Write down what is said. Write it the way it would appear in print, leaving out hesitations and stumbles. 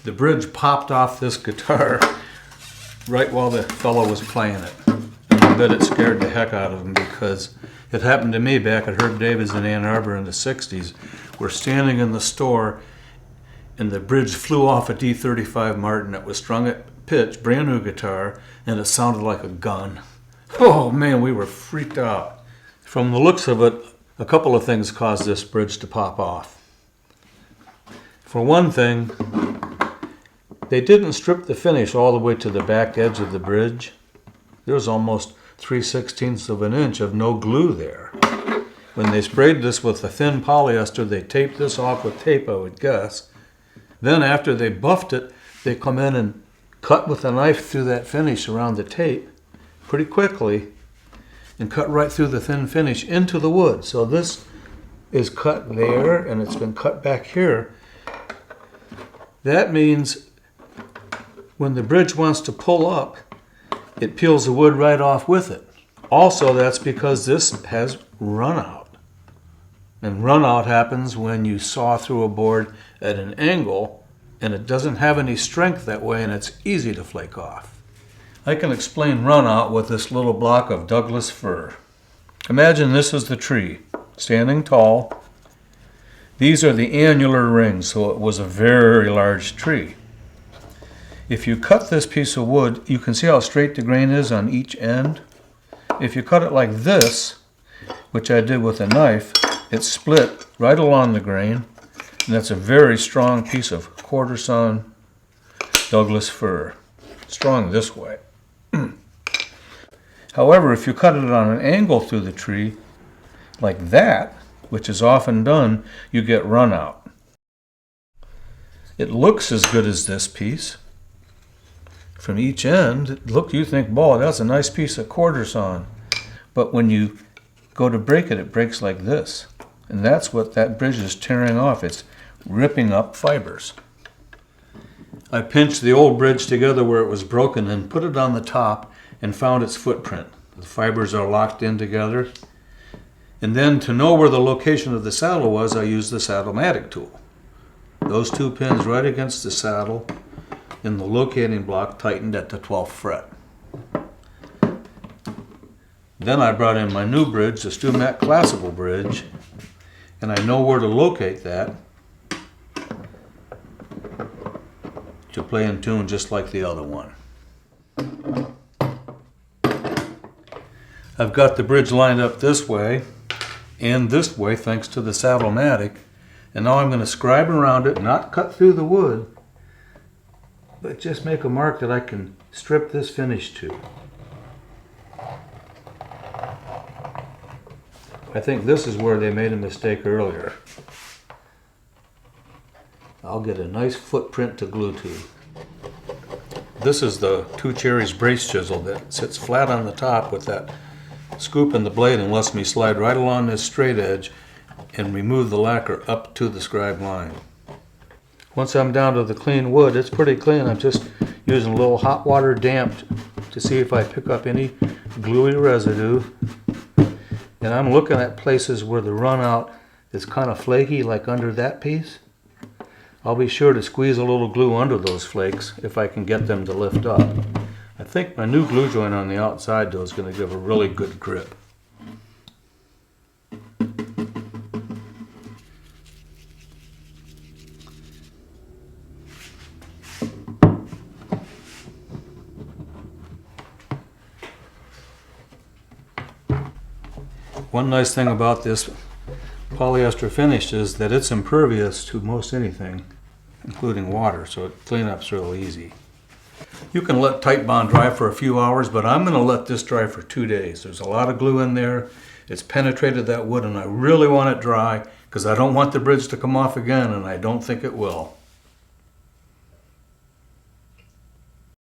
The bridge popped off this guitar right while the fellow was playing it. And I bet it scared the heck out of him, because it happened to me back at Herb David's in Ann Arbor in the 60s. We're standing in the store and the bridge flew off a D35 Martin that was strung at pitch, brand new guitar, and it sounded like a gun. Oh man, we were freaked out. From the looks of it, a couple of things caused this bridge to pop off. For one thing, they didn't strip the finish all the way to the back edge of the bridge. There was almost 3/16 of an inch of no glue there. When they sprayed this with a thin polyester, they taped this off with tape, I would guess. Then after they buffed it, they come in and cut with a knife through that finish around the tape pretty quickly and cut right through the thin finish into the wood. So this is cut there and it's been cut back here. That means when the bridge wants to pull up, it peels the wood right off with it. Also, that's because this has runout. And runout happens when you saw through a board at an angle and it doesn't have any strength that way and it's easy to flake off. I can explain runout with this little block of Douglas fir. Imagine this is the tree, standing tall. These are the annular rings, so it was a very large tree. If you cut this piece of wood, you can see how straight the grain is on each end. If you cut it like this, which I did with a knife, it's split right along the grain, and that's a very strong piece of quarter sawn Douglas fir. Strong this way. However, if you cut it on an angle through the tree, like that, which is often done, you get runout. It looks as good as this piece. From each end, look, you think, boy, that's a nice piece of quarter sawn. But when you go to break it, it breaks like this. And that's what that bridge is tearing off. It's ripping up fibers. I pinched the old bridge together where it was broken and put it on the top and found its footprint. The fibers are locked in together. And then to know where the location of the saddle was, I used the Saddlematic tool. Those two pins right against the saddle and the locating block tightened at the 12th fret. Then I brought in my new bridge, the StewMac Classical bridge, and I know where to locate that to play in tune just like the other one. I've got the bridge lined up this way and this way thanks to the Saddlematic, and now I'm going to scribe around it, not cut through the wood, but just make a mark that I can strip this finish to. I think this is where they made a mistake earlier. I'll get a nice footprint to glue to. This is the two Cherries brace chisel that sits flat on the top with that scoop in the blade and lets me slide right along this straight edge and remove the lacquer up to the scribe line. Once I'm down to the clean wood, it's pretty clean. I'm just using a little hot water damp to see if I pick up any gluey residue. And I'm looking at places where the runout is kind of flaky, like under that piece. I'll be sure to squeeze a little glue under those flakes if I can get them to lift up. I think my new glue joint on the outside though is going to give a really good grip. One nice thing about this polyester finish is that it's impervious to most anything, including water, so cleanup's real easy. You can let Titebond dry for a few hours, but I'm going to let this dry for 2 days. There's a lot of glue in there. It's penetrated that wood, and I really want it dry because I don't want the bridge to come off again, and I don't think it will.